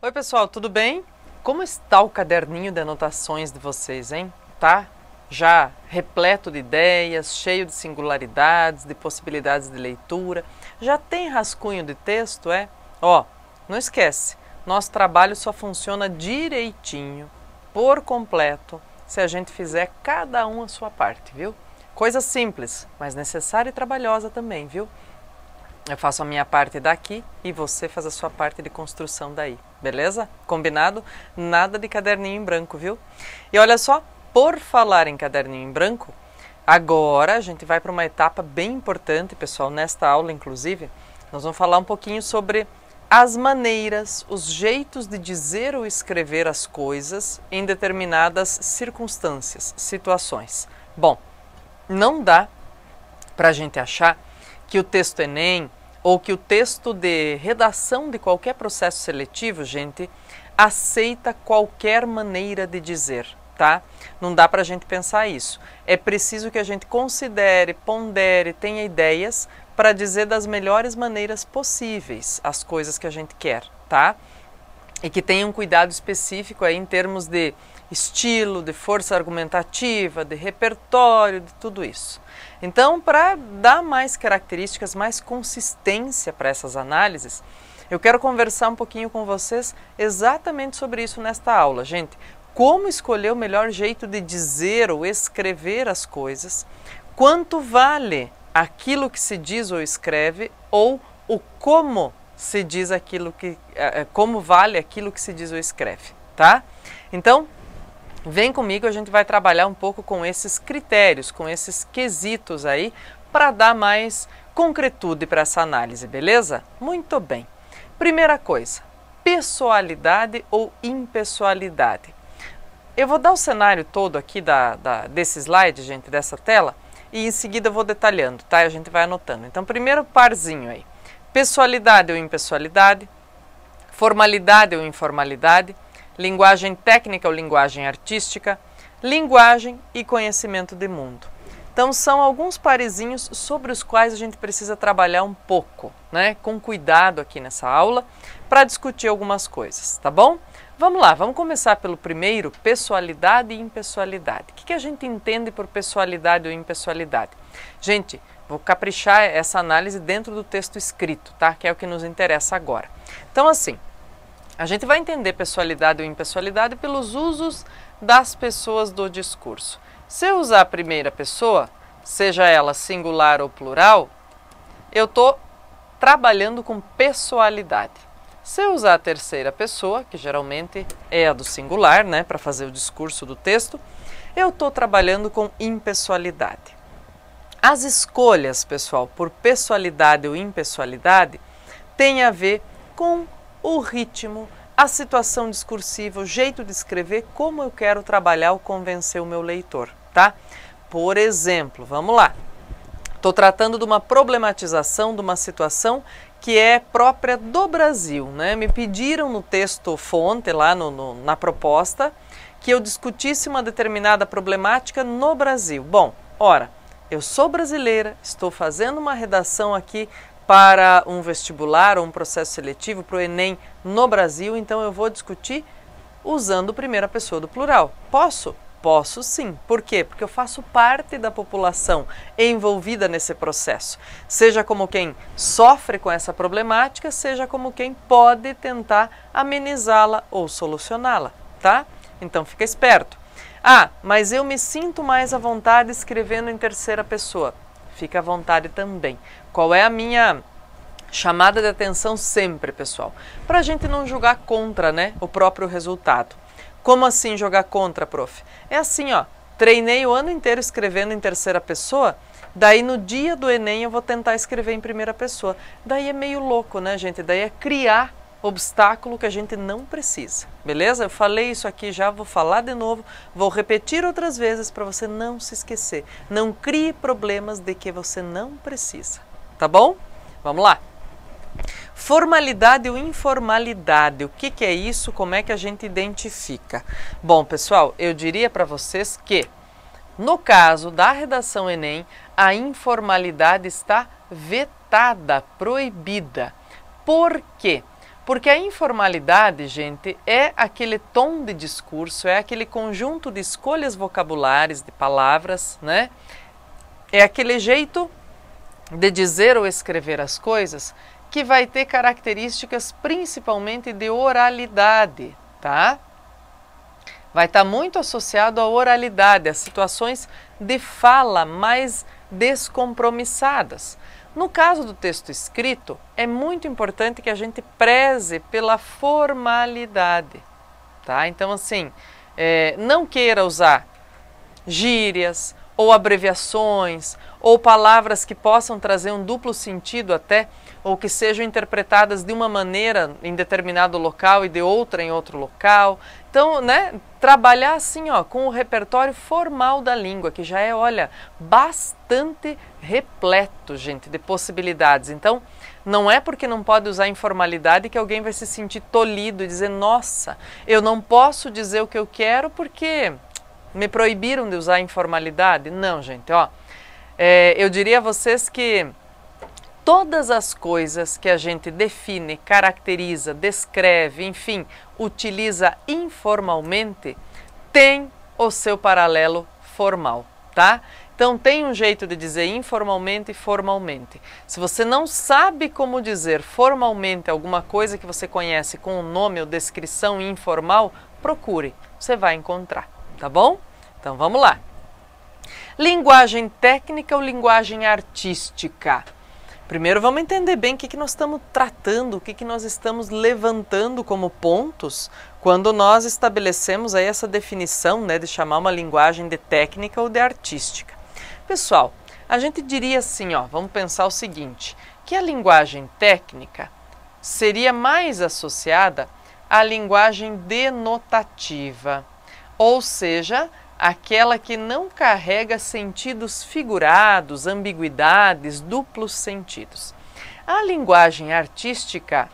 Oi pessoal, tudo bem? Como está o caderninho de anotações de vocês, hein? Tá já repleto de ideias, cheio de singularidades, de possibilidades de leitura? Já tem rascunho de texto, é? Ó, não esquece, nosso trabalho só funciona direitinho, por completo, se a gente fizer cada um a sua parte, viu? Coisa simples, mas necessária e trabalhosa também, viu? Eu faço a minha parte daqui e você faz a sua parte de construção daí, beleza? Combinado? Nada de caderninho em branco, viu? E olha só, por falar em caderninho em branco, agora a gente vai para uma etapa bem importante, pessoal, nesta aula inclusive, nós vamos falar um pouquinho sobre as maneiras, os jeitos de dizer ou escrever as coisas em determinadas circunstâncias, situações. Bom, não dá para a gente achar que o texto Enem ou que o texto de redação de qualquer processo seletivo, gente, aceita qualquer maneira de dizer, tá? Não dá para a gente pensar isso. É preciso que a gente considere, pondere, tenha ideias para dizer das melhores maneiras possíveis as coisas que a gente quer, tá? E que tenha um cuidado específico aí em termos de estilo, de força argumentativa, de repertório, de tudo isso. Então, para dar mais características, mais consistência para essas análises, eu quero conversar um pouquinho com vocês exatamente sobre isso nesta aula, gente. Como escolher o melhor jeito de dizer ou escrever as coisas, quanto vale aquilo que se diz ou escreve, ou o como se diz aquilo que, como vale aquilo que se diz ou escreve, tá? Então, vem comigo, a gente vai trabalhar um pouco com esses critérios, com esses quesitos aí, para dar mais concretude para essa análise, beleza? Muito bem. Primeira coisa, pessoalidade ou impessoalidade. Eu vou dar o cenário todo aqui desse slide, gente, dessa tela, e em seguida eu vou detalhando, tá? A gente vai anotando. Então, primeiro parzinho aí. Pessoalidade ou impessoalidade, formalidade ou informalidade, linguagem técnica ou linguagem artística, linguagem e conhecimento de mundo. Então são alguns parezinhos sobre os quais a gente precisa trabalhar um pouco, né, com cuidado aqui nessa aula, para discutir algumas coisas, tá bom? Vamos lá, vamos começar pelo primeiro, pessoalidade e impessoalidade. O que a gente entende por pessoalidade ou impessoalidade? Gente, vou caprichar essa análise dentro do texto escrito, tá? Que é o que nos interessa agora. Então assim, a gente vai entender pessoalidade ou impessoalidade pelos usos das pessoas do discurso. Se eu usar a primeira pessoa, seja ela singular ou plural, eu estou trabalhando com pessoalidade. Se eu usar a terceira pessoa, que geralmente é a do singular, né, para fazer o discurso do texto, eu estou trabalhando com impessoalidade. As escolhas, pessoal, por pessoalidade ou impessoalidade, têm a ver com o ritmo, a situação discursiva, o jeito de escrever, como eu quero trabalhar ou convencer o meu leitor, tá? Por exemplo, vamos lá. Estou tratando de uma problematização de uma situação que é própria do Brasil, né? Me pediram no texto fonte, lá na proposta, que eu discutisse uma determinada problemática no Brasil. Bom, ora, eu sou brasileira, estou fazendo uma redação aqui para um vestibular ou um processo seletivo para o Enem no Brasil, então eu vou discutir usando primeira pessoa do plural. Posso? Posso sim. Por quê? Porque eu faço parte da população envolvida nesse processo. Seja como quem sofre com essa problemática, seja como quem pode tentar amenizá-la ou solucioná-la, tá? Então fica esperto. Ah, mas eu me sinto mais à vontade escrevendo em terceira pessoa. Fica à vontade também. Qual é a minha chamada de atenção sempre, pessoal? Para a gente não jogar contra, né, o próprio resultado. Como assim jogar contra, prof? É assim, ó, treinei o ano inteiro escrevendo em terceira pessoa, daí no dia do Enem eu vou tentar escrever em primeira pessoa. Daí é meio louco, né, gente? Daí é criar obstáculo que a gente não precisa, beleza? Eu falei isso aqui já, vou falar de novo, vou repetir outras vezes para você não se esquecer. Não crie problemas de que você não precisa, tá bom? Vamos lá. Formalidade ou informalidade, o que é isso? Como é que a gente identifica? Bom, pessoal, eu diria para vocês que, no caso da redação Enem, a informalidade está vetada, proibida. Por quê? Porque a informalidade, gente, é aquele tom de discurso, é aquele conjunto de escolhas vocabulares, de palavras, né? É aquele jeito de dizer ou escrever as coisas que vai ter características principalmente de oralidade, tá? Vai estar muito associado à oralidade, às situações de fala mais descompromissadas. No caso do texto escrito, é muito importante que a gente preze pela formalidade, tá? Então, assim, não queira usar gírias ou abreviações ou palavras que possam trazer um duplo sentido até, ou que sejam interpretadas de uma maneira em determinado local e de outra em outro local. Então, né, trabalhar assim, ó, com o repertório formal da língua, que já é, olha, bastante repleto, gente, de possibilidades. Então, não é porque não pode usar informalidade que alguém vai se sentir tolhido e dizer, nossa, eu não posso dizer o que eu quero porque me proibiram de usar informalidade. Não, gente, ó, eu diria a vocês que todas as coisas que a gente define, caracteriza, descreve, enfim, utiliza informalmente, tem o seu paralelo formal, tá? Então tem um jeito de dizer informalmente e formalmente. Se você não sabe como dizer formalmente alguma coisa que você conhece com o nome ou descrição informal, procure, você vai encontrar, tá bom? Então vamos lá. Linguagem técnica ou linguagem artística? Primeiro vamos entender bem o que nós estamos tratando, o que nós estamos levantando como pontos quando nós estabelecemos aí essa definição, né, de chamar uma linguagem de técnica ou de artística. Pessoal, a gente diria assim, ó, vamos pensar o seguinte, que a linguagem técnica seria mais associada à linguagem denotativa, ou seja, aquela que não carrega sentidos figurados, ambiguidades, duplos sentidos. A linguagem artística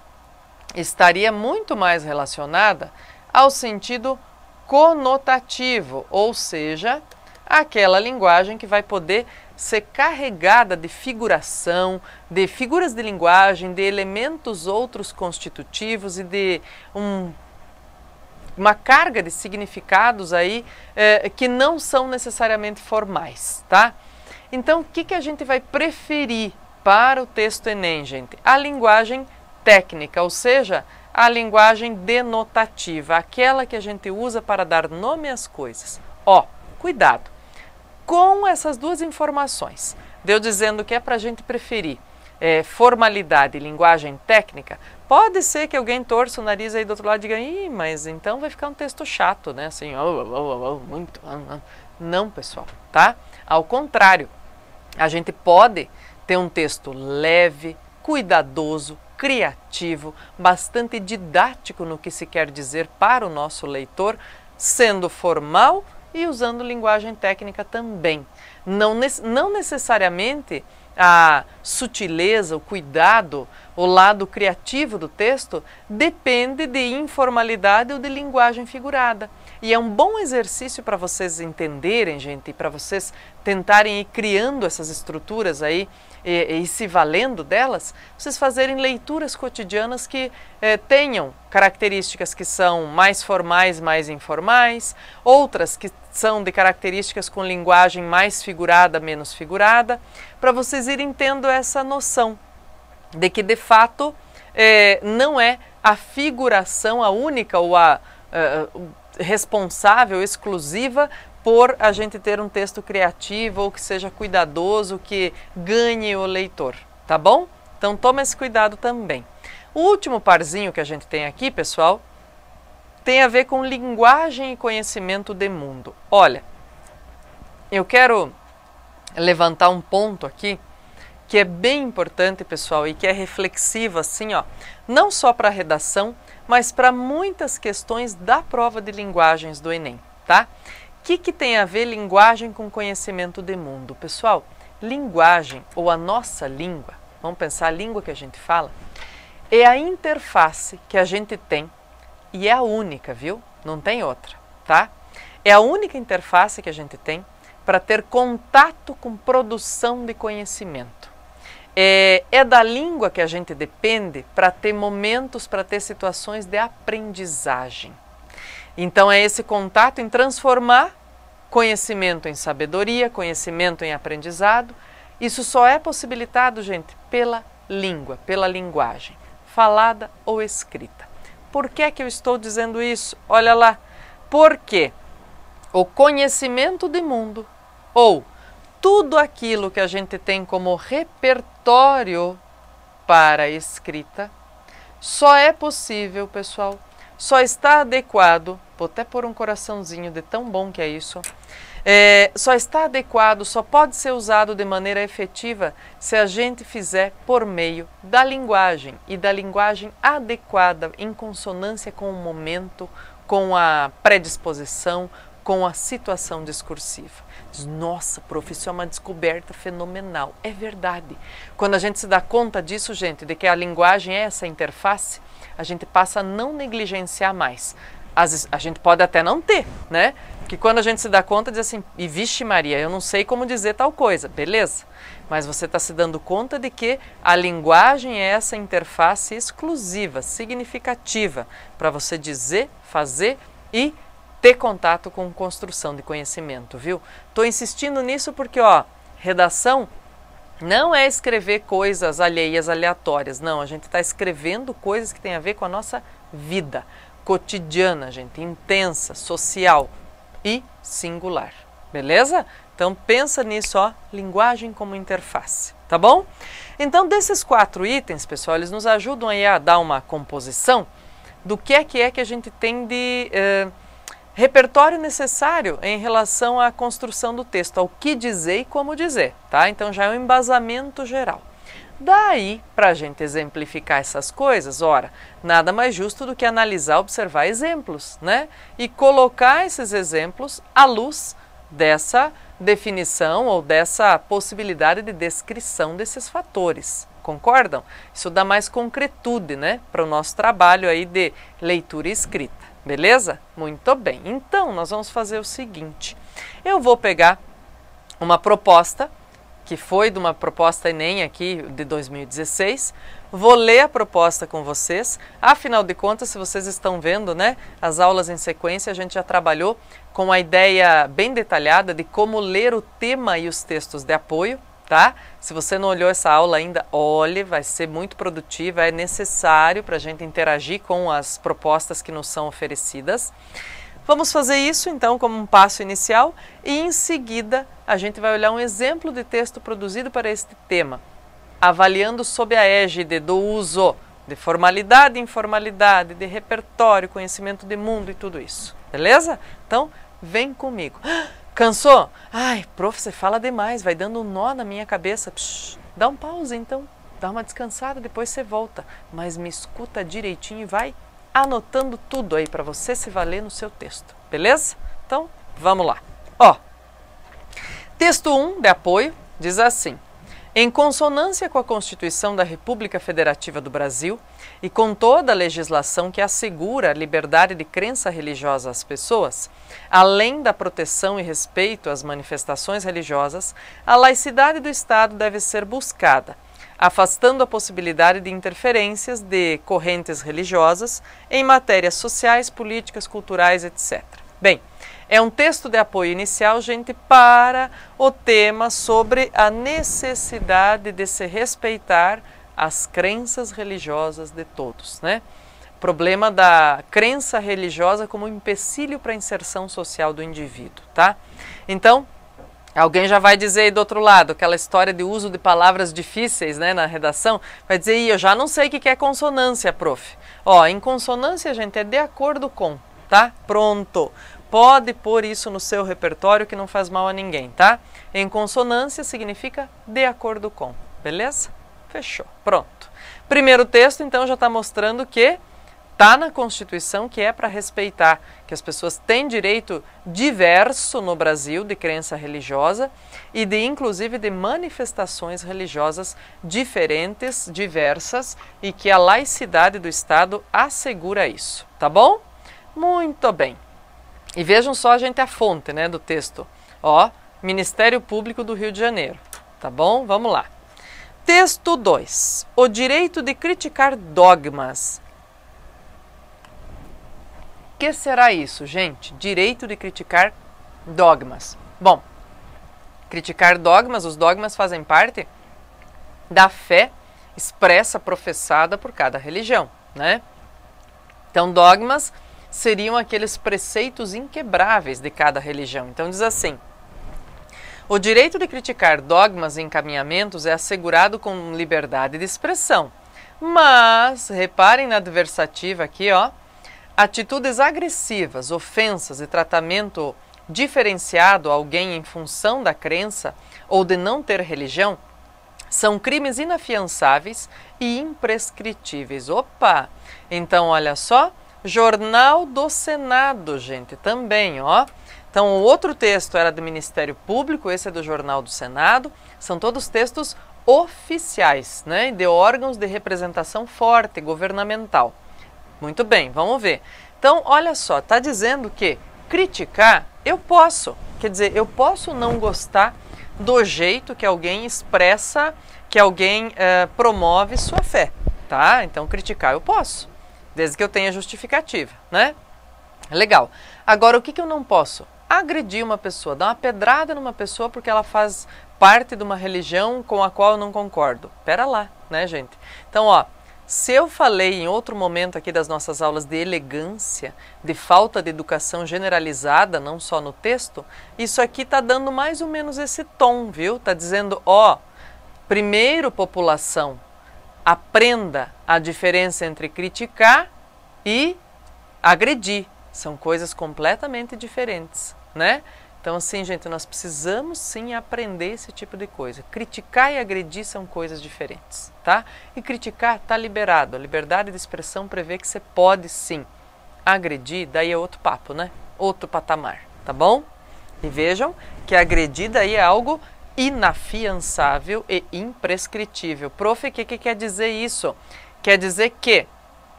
estaria muito mais relacionada ao sentido conotativo, ou seja, aquela linguagem que vai poder ser carregada de figuração, de figuras de linguagem, de elementos outros constitutivos e de uma carga de significados aí que não são necessariamente formais, tá? Então, o que a gente vai preferir para o texto Enem, gente? A linguagem técnica, ou seja, a linguagem denotativa, aquela que a gente usa para dar nome às coisas. Ó, cuidado com essas duas informações. Deu dizendo que é para a gente preferir formalidade e linguagem técnica. Pode ser que alguém torça o nariz aí do outro lado e diga, ih, mas então vai ficar um texto chato, né? Assim, muito. Não, pessoal, tá? Ao contrário, a gente pode ter um texto leve, cuidadoso, criativo, bastante didático no que se quer dizer para o nosso leitor, sendo formal e usando linguagem técnica também. Não necessariamente a sutileza, o cuidado, o lado criativo do texto depende de informalidade ou de linguagem figurada. E é um bom exercício para vocês entenderem, gente, e para vocês tentarem ir criando essas estruturas aí e se valendo delas, vocês fazerem leituras cotidianas que tenham características que são mais formais, mais informais, outras que são de características com linguagem mais figurada, menos figurada, para vocês irem tendo essa noção de que, de fato, não é a figuração a única ou a responsável, exclusiva, por a gente ter um texto criativo ou que seja cuidadoso, que ganhe o leitor, tá bom? Então toma esse cuidado também. O último parzinho que a gente tem aqui, pessoal, tem a ver com linguagem e conhecimento de mundo. Olha, eu quero levantar um ponto aqui que é bem importante, pessoal, e que é reflexivo assim, ó, não só para a redação, mas para muitas questões da prova de linguagens do Enem, tá? O que tem a ver linguagem com conhecimento de mundo? Pessoal, linguagem, ou a nossa língua, vamos pensar a língua que a gente fala, é a interface que a gente tem, e é a única, viu? Não tem outra, tá? É a única interface que a gente tem para ter contato com produção de conhecimento. É da língua que a gente depende para ter momentos, para ter situações de aprendizagem. Então é esse contato em transformar conhecimento em sabedoria, conhecimento em aprendizado. Isso só é possibilitado, gente, pela língua, pela linguagem, falada ou escrita. Por que que eu estou dizendo isso? Olha lá, porque o conhecimento de mundo, ou tudo aquilo que a gente tem como repertório para a escrita, só é possível, pessoal, só está adequado, vou até pôr um coraçãozinho de tão bom que é isso, só está adequado, só pode ser usado de maneira efetiva se a gente fizer por meio da linguagem e da linguagem adequada, em consonância com o momento, com a predisposição, com a situação discursiva. Nossa, prof, isso é uma descoberta fenomenal. É verdade. Quando a gente se dá conta disso, gente, de que a linguagem é essa interface, a gente passa a não negligenciar mais. A gente pode até não ter, né? Porque quando a gente se dá conta, diz assim, e vixe Maria, eu não sei como dizer tal coisa, beleza? Mas você está se dando conta de que a linguagem é essa interface exclusiva, significativa, para você dizer, fazer e ter contato com construção de conhecimento, viu? Estou insistindo nisso porque, ó, redação não é escrever coisas alheias, aleatórias, não, a gente está escrevendo coisas que têm a ver com a nossa vida cotidiana, gente, intensa, social e singular, beleza? Então pensa nisso, ó, linguagem como interface, tá bom? Então desses 4 itens, pessoal, eles nos ajudam aí a dar uma composição do que a gente tem de repertório necessário em relação à construção do texto, ao que dizer e como dizer, tá? Então já é um embasamento geral. Daí, para a gente exemplificar essas coisas, ora, nada mais justo do que analisar, observar exemplos, né? E colocar esses exemplos à luz dessa definição ou dessa possibilidade de descrição desses fatores. Concordam? Isso dá mais concretude, né, para o nosso trabalho aí de leitura e escrita. Beleza? Muito bem. Então, nós vamos fazer o seguinte. Eu vou pegar uma proposta, que foi de uma proposta Enem aqui de 2016. Vou ler a proposta com vocês. Afinal de contas, se vocês estão vendo, né, as aulas em sequência, a gente já trabalhou com a ideia bem detalhada de como ler o tema e os textos de apoio, tá? Se você não olhou essa aula ainda, olhe, vai ser muito produtiva, é necessário para a gente interagir com as propostas que nos são oferecidas. Vamos fazer isso então como um passo inicial e em seguida a gente vai olhar um exemplo de texto produzido para este tema, avaliando sob a égide do uso de formalidade e informalidade, de repertório, conhecimento de mundo e tudo isso, beleza? Então, vem comigo. Cansou? Ai, prof, você fala demais, vai dando um nó na minha cabeça. Psh, dá um pause então, dá uma descansada, depois você volta. Mas me escuta direitinho e vai anotando tudo aí para você se valer no seu texto, beleza? Então, vamos lá. Ó, texto 1 de apoio diz assim: em consonância com a Constituição da República Federativa do Brasil e com toda a legislação que assegura a liberdade de crença religiosa às pessoas, além da proteção e respeito às manifestações religiosas, a laicidade do Estado deve ser buscada, afastando a possibilidade de interferências de correntes religiosas em matérias sociais, políticas, culturais, etc. Bem, é um texto de apoio inicial, gente, para o tema sobre a necessidade de se respeitar as crenças religiosas de todos, né? Problema da crença religiosa como empecilho para a inserção social do indivíduo, tá? Então, alguém já vai dizer aí do outro lado, aquela história de uso de palavras difíceis, né, na redação, vai dizer, eu já não sei o que é consonância, prof. Ó, em consonância, gente, é de acordo com, tá? Pronto. Pode pôr isso no seu repertório que não faz mal a ninguém, tá? Em consonância significa de acordo com, beleza? Fechou, pronto. Primeiro texto, então, já está mostrando que está na Constituição que é para respeitar, que as pessoas têm direito diverso no Brasil de crença religiosa e de, inclusive, de manifestações religiosas diferentes, diversas, e que a laicidade do Estado assegura isso, tá bom? Muito bem. E vejam só, gente, a fonte, né, do texto. Ó, Ministério Público do Rio de Janeiro, tá bom? Vamos lá. Texto 2. O direito de criticar dogmas. O que será isso, gente? Direito de criticar dogmas. Bom, criticar dogmas, os dogmas fazem parte da fé expressa, professada por cada religião, né? Então, dogmas seriam aqueles preceitos inquebráveis de cada religião. Então, diz assim: o direito de criticar dogmas e encaminhamentos é assegurado com liberdade de expressão. Mas, reparem na adversativa aqui, ó, atitudes agressivas, ofensas e tratamento diferenciado a alguém em função da crença ou de não ter religião são crimes inafiançáveis e imprescritíveis. Opa! Então, olha só, Jornal do Senado, gente, também, ó. Então, o outro texto era do Ministério Público, esse é do Jornal do Senado. São todos textos oficiais, né, de órgãos de representação forte, governamental. Muito bem, vamos ver. Então, olha só, está dizendo que criticar, eu posso. Quer dizer, eu posso não gostar do jeito que alguém expressa, que alguém promove sua fé, tá? Então, criticar eu posso, desde que eu tenha justificativa, né? Legal. Agora, o que eu não posso? Agredir uma pessoa, dar uma pedrada numa pessoa porque ela faz parte de uma religião com a qual eu não concordo. Pera lá, né, gente? Então, ó, se eu falei em outro momento aqui das nossas aulas de elegância, de falta de educação generalizada, não só no texto, isso aqui está dando mais ou menos esse tom, viu? Está dizendo, ó, primeiro, população, aprenda a diferença entre criticar e agredir. São coisas completamente diferentes, né? Então, assim, gente, nós precisamos sim aprender esse tipo de coisa. Criticar e agredir são coisas diferentes, tá? E criticar está liberado. A liberdade de expressão prevê que você pode sim agredir, daí é outro papo, né? Outro patamar, tá bom? E vejam que agredir daí é algo inafiançável e imprescritível. Prof, o que quer dizer isso? Quer dizer que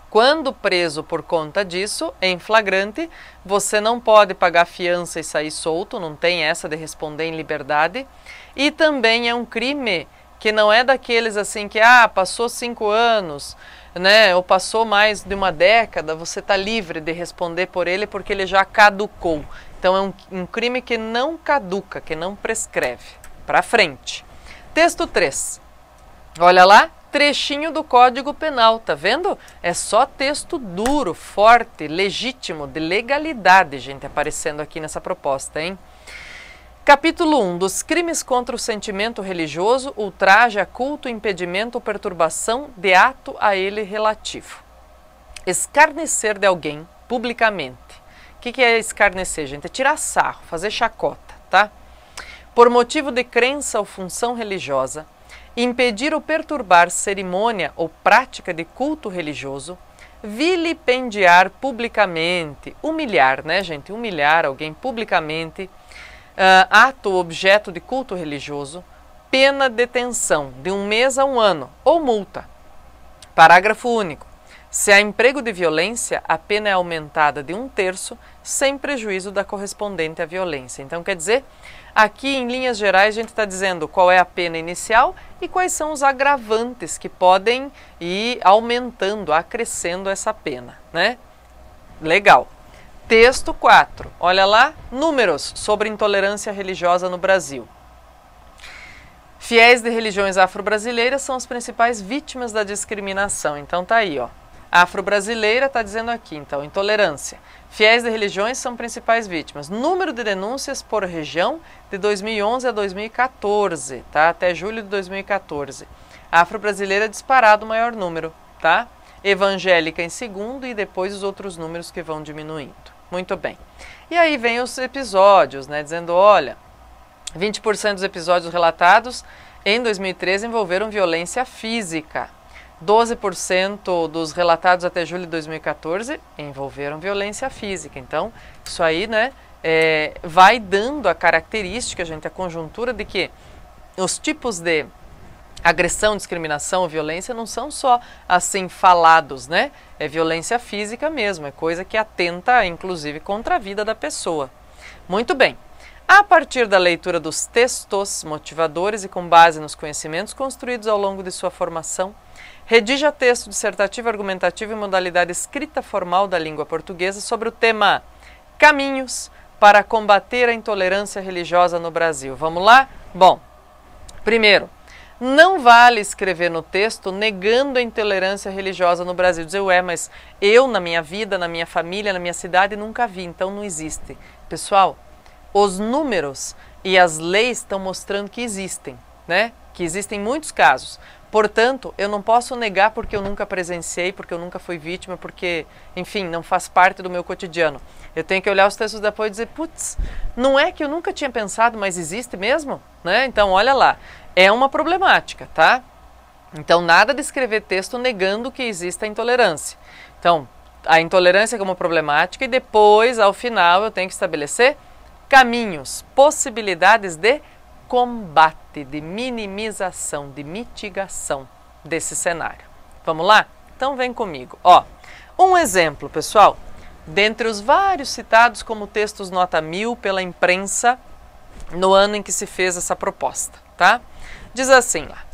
quando preso por conta disso, em flagrante, você não pode pagar fiança e sair solto, não tem essa de responder em liberdade. E também é um crime que não é daqueles assim que, passou 5 anos, né, ou passou mais de uma década, você está livre de responder por ele porque ele já caducou. Então é um crime que não caduca, que não prescreve. Para frente. Texto 3. Olha lá. Trechinho do Código Penal, tá vendo? É só texto duro, forte, legítimo, de legalidade, gente, aparecendo aqui nessa proposta, hein? Capítulo 1. Dos crimes contra o sentimento religioso, ultraje a culto, impedimento ou perturbação de ato a ele relativo. Escarnecer de alguém publicamente. O que é escarnecer, gente? É tirar sarro, fazer chacota, tá? Por motivo de crença ou função religiosa, impedir ou perturbar cerimônia ou prática de culto religioso, vilipendiar publicamente, humilhar, né, gente? Humilhar alguém publicamente, ato ou objeto de culto religioso, pena de detenção de 1 mês a 1 ano ou multa. Parágrafo único. Se há emprego de violência, a pena é aumentada de 1/3, sem prejuízo da correspondente à violência. Então, quer dizer, aqui em linhas gerais a gente está dizendo qual é a pena inicial e quais são os agravantes que podem ir aumentando, acrescendo essa pena, né? Legal. Texto 4. Olha lá, números sobre intolerância religiosa no Brasil. Fiéis de religiões afro-brasileiras são as principais vítimas da discriminação. Então tá aí, ó. Afro-brasileira está dizendo aqui, então, intolerância. Fiéis de religiões são principais vítimas. Número de denúncias por região de 2011 a 2014, tá? Até julho de 2014. Afro-brasileira disparado o maior número, tá? Evangélica em segundo e depois os outros números que vão diminuindo. Muito bem. E aí vem os episódios, né? Dizendo, olha, 20% dos episódios relatados em 2013 envolveram violência física. 12% dos relatados até julho de 2014 envolveram violência física. Então, isso aí, né, vai dando a característica, gente, a conjuntura de que os tipos de agressão, discriminação ou violência não são só assim falados, né? É violência física mesmo, é coisa que atenta, inclusive, contra a vida da pessoa. Muito bem. A partir da leitura dos textos motivadores e com base nos conhecimentos construídos ao longo de sua formação, redija texto dissertativo, argumentativo e modalidade escrita formal da língua portuguesa sobre o tema Caminhos para combater a intolerância religiosa no Brasil. Vamos lá? Bom, primeiro, não vale escrever no texto negando a intolerância religiosa no Brasil. Dizer, ué, mas eu na minha vida, na minha família, na minha cidade nunca vi, então não existe. Pessoal, os números e as leis estão mostrando que existem, né? Que existem muitos casos. Portanto, eu não posso negar porque eu nunca presenciei, porque eu nunca fui vítima, porque, enfim, não faz parte do meu cotidiano. Eu tenho que olhar os textos de apoio e dizer, putz, não é que eu nunca tinha pensado, mas existe mesmo? Né? Então, olha lá, é uma problemática, tá? Então, nada de escrever texto negando que exista a intolerância. Então, a intolerância como problemática e depois, ao final, eu tenho que estabelecer caminhos, possibilidades de combate, de minimização, de mitigação desse cenário. Vamos lá? Então vem comigo. Ó, um exemplo, pessoal, dentre os vários citados como textos nota 1000 pela imprensa no ano em que se fez essa proposta, tá? Diz assim lá: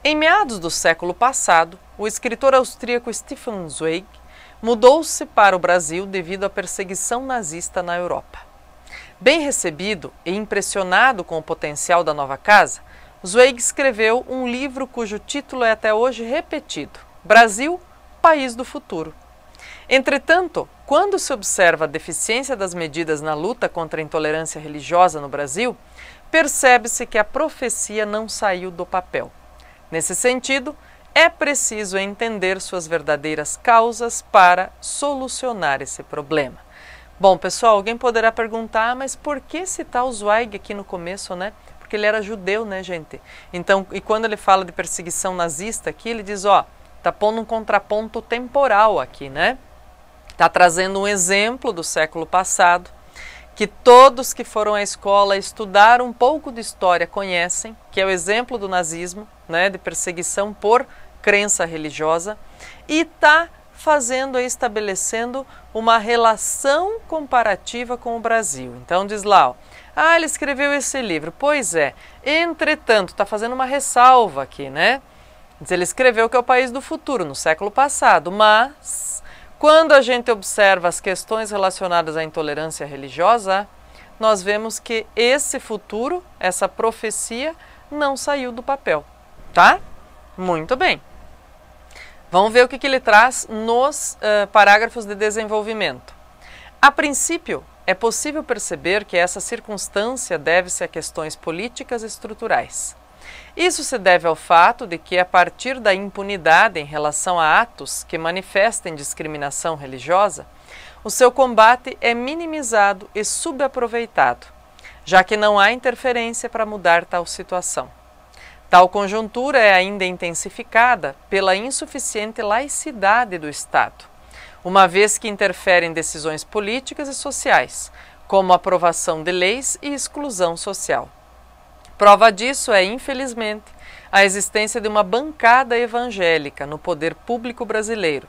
em meados do século passado, o escritor austríaco Stefan Zweig mudou-se para o Brasil devido à perseguição nazista na Europa. Bem recebido e impressionado com o potencial da nova casa, Zweig escreveu um livro cujo título é até hoje repetido: Brasil, País do Futuro. Entretanto, quando se observa a deficiência das medidas na luta contra a intolerância religiosa no Brasil, percebe-se que a profecia não saiu do papel. Nesse sentido, é preciso entender suas verdadeiras causas para solucionar esse problema. Bom, pessoal, alguém poderá perguntar, mas por que citar o Zweig aqui no começo, né? Porque ele era judeu, né, gente? Então, e quando ele fala de perseguição nazista aqui, ele diz, ó, tá pondo um contraponto temporal aqui, né? Tá trazendo um exemplo do século passado, que todos que foram à escola estudar um pouco de história conhecem, que é o exemplo do nazismo, né, de perseguição por crença religiosa, e tá fazendo e estabelecendo uma relação comparativa com o Brasil. Então diz lá, ó, ele escreveu esse livro. Pois é, entretanto, está fazendo uma ressalva aqui, né? Diz, ele escreveu que é o País do Futuro, no século passado, mas quando a gente observa as questões relacionadas à intolerância religiosa, nós vemos que esse futuro, essa profecia, não saiu do papel, tá? Muito bem. Vamos ver o que ele traz nos parágrafos de desenvolvimento. A princípio, é possível perceber que essa circunstância deve-se a questões políticas e estruturais. Isso se deve ao fato de que, a partir da impunidade em relação a atos que manifestem discriminação religiosa, o seu combate é minimizado e subaproveitado, já que não há interferência para mudar tal situação. Tal conjuntura é ainda intensificada pela insuficiente laicidade do Estado, uma vez que interfere em decisões políticas e sociais, como a aprovação de leis e exclusão social. Prova disso é, infelizmente, a existência de uma bancada evangélica no poder público brasileiro.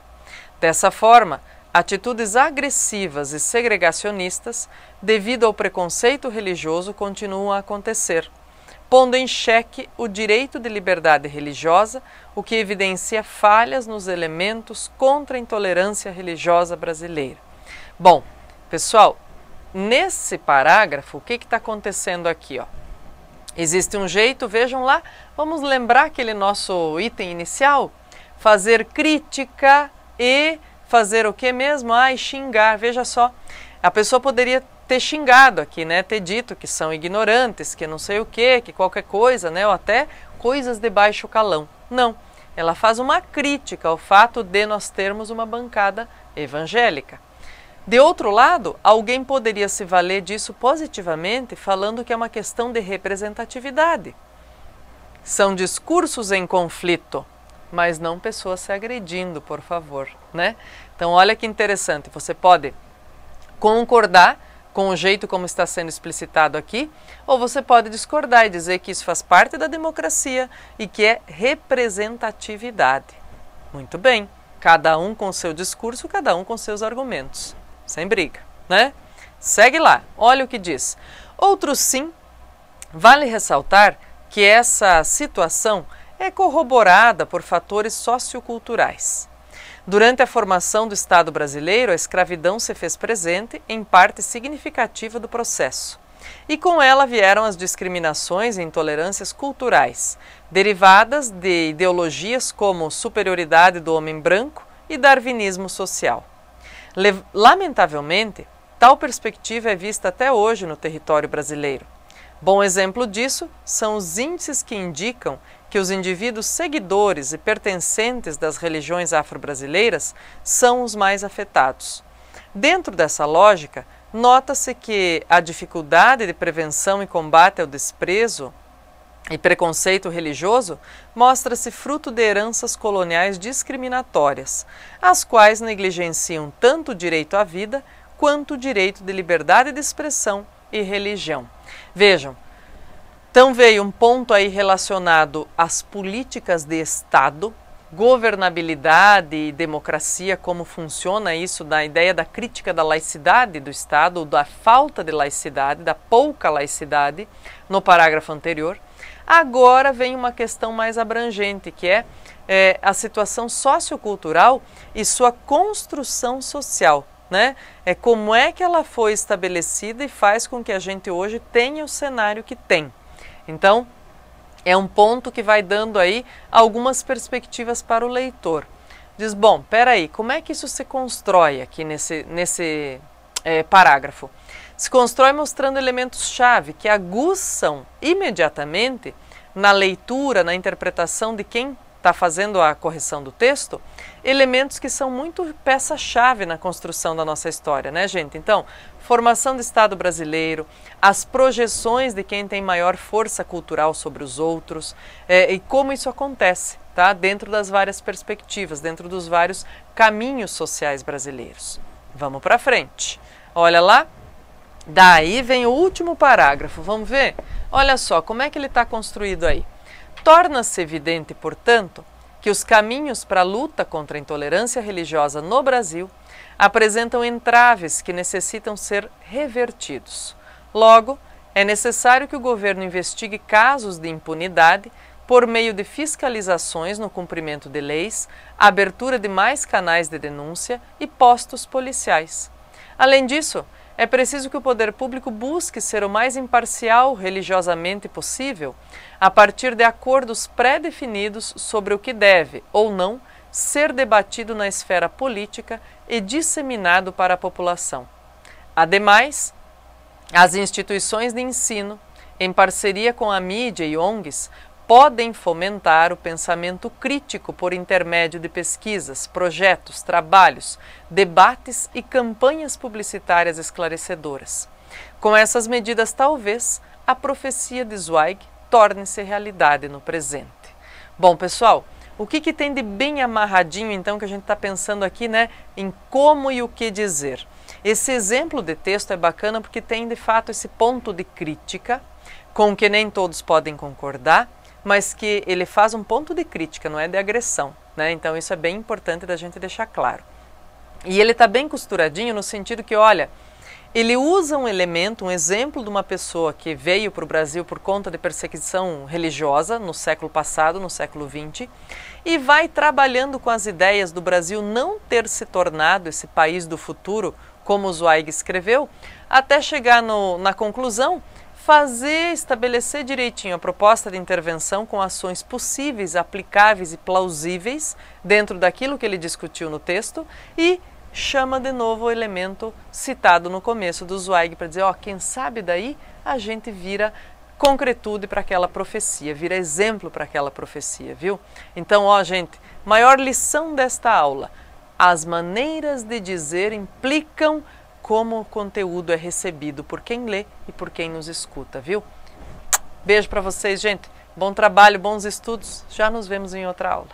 Dessa forma, atitudes agressivas e segregacionistas, devido ao preconceito religioso, continuam a acontecer, pondo em xeque o direito de liberdade religiosa, o que evidencia falhas nos elementos contra a intolerância religiosa brasileira. Bom, pessoal, nesse parágrafo, o que está acontecendo aqui? Ó? Existe um jeito, vejam lá, vamos lembrar aquele nosso item inicial? Fazer crítica e fazer o que mesmo? E xingar, veja só. A pessoa poderia ter xingado aqui, né? Ter dito que são ignorantes, que não sei o que qualquer coisa, né? Ou até coisas de baixo calão. Não, ela faz uma crítica ao fato de nós termos uma bancada evangélica. De outro lado, alguém poderia se valer disso positivamente, falando que é uma questão de representatividade. São discursos em conflito, mas não pessoas se agredindo, por favor, né? Então, olha que interessante, você pode concordar com o jeito como está sendo explicitado aqui, ou você pode discordar e dizer que isso faz parte da democracia e que é representatividade. Muito bem, cada um com seu discurso, cada um com seus argumentos, sem briga, né? Segue lá, olha o que diz. Outros sim. Vale ressaltar que essa situação é corroborada por fatores socioculturais. Durante a formação do Estado brasileiro, a escravidão se fez presente em parte significativa do processo. E com ela vieram as discriminações e intolerâncias culturais, derivadas de ideologias como superioridade do homem branco e darwinismo social. Lamentavelmente, tal perspectiva é vista até hoje no território brasileiro. Bom exemplo disso são os índices que indicam que os indivíduos seguidores e pertencentes das religiões afro-brasileiras são os mais afetados. Dentro dessa lógica, nota-se que a dificuldade de prevenção e combate ao desprezo e preconceito religioso mostra-se fruto de heranças coloniais discriminatórias, as quais negligenciam tanto o direito à vida quanto o direito de liberdade de expressão e religião. Vejam, então veio um ponto aí relacionado às políticas de Estado, governabilidade e democracia, como funciona isso da ideia da crítica da laicidade do Estado, ou da falta de laicidade, da pouca laicidade, no parágrafo anterior. Agora vem uma questão mais abrangente, que é a situação sociocultural e sua construção social. Né? Como é que ela foi estabelecida e faz com que a gente hoje tenha o cenário que tem. Então, é um ponto que vai dando aí algumas perspectivas para o leitor. Diz, bom, peraí, como é que isso se constrói aqui nesse parágrafo? Se constrói mostrando elementos-chave que aguçam imediatamente na leitura, na interpretação de quem está fazendo a correção do texto, elementos que são muito peça-chave na construção da nossa história, né, gente? Então, formação do Estado brasileiro, as projeções de quem tem maior força cultural sobre os outros, e como isso acontece, tá? Dentro das várias perspectivas, dentro dos vários caminhos sociais brasileiros. Vamos para frente. Olha lá, daí vem o último parágrafo, vamos ver? Olha só, como é que ele está construído aí. Torna-se evidente, portanto, que os caminhos para a luta contra a intolerância religiosa no Brasil apresentam entraves que necessitam ser revertidos. Logo, é necessário que o governo investigue casos de impunidade por meio de fiscalizações no cumprimento de leis, abertura de mais canais de denúncia e postos policiais. Além disso, é preciso que o poder público busque ser o mais imparcial religiosamente possível, a partir de acordos pré-definidos sobre o que deve, ou não, ser debatido na esfera política e disseminado para a população. Ademais, as instituições de ensino, em parceria com a mídia e ONGs, podem fomentar o pensamento crítico por intermédio de pesquisas, projetos, trabalhos, debates e campanhas publicitárias esclarecedoras. Com essas medidas, talvez, a profecia de Zweig torne-se realidade no presente. Bom, pessoal, o que tem de bem amarradinho, então, que a gente está pensando aqui, né, em como e o que dizer? Esse exemplo de texto é bacana porque tem, de fato, esse ponto de crítica, com que nem todos podem concordar, mas que ele faz um ponto de crítica, não é de agressão, né? Então isso é bem importante da gente deixar claro. E ele está bem costuradinho no sentido que, olha, ele usa um elemento, um exemplo de uma pessoa que veio para o Brasil por conta de perseguição religiosa no século passado, no século XX, e vai trabalhando com as ideias do Brasil não ter se tornado esse país do futuro, como o Zweig escreveu, até chegar na conclusão, estabelecer direitinho a proposta de intervenção com ações possíveis, aplicáveis e plausíveis dentro daquilo que ele discutiu no texto e chama de novo o elemento citado no começo do Zweig para dizer, ó, quem sabe daí a gente vira concretude para aquela profecia, vira exemplo para aquela profecia, viu? Então, ó, gente, maior lição desta aula, as maneiras de dizer implicam como o conteúdo é recebido por quem lê e por quem nos escuta, viu? Beijo para vocês, gente. Bom trabalho, bons estudos. Já nos vemos em outra aula.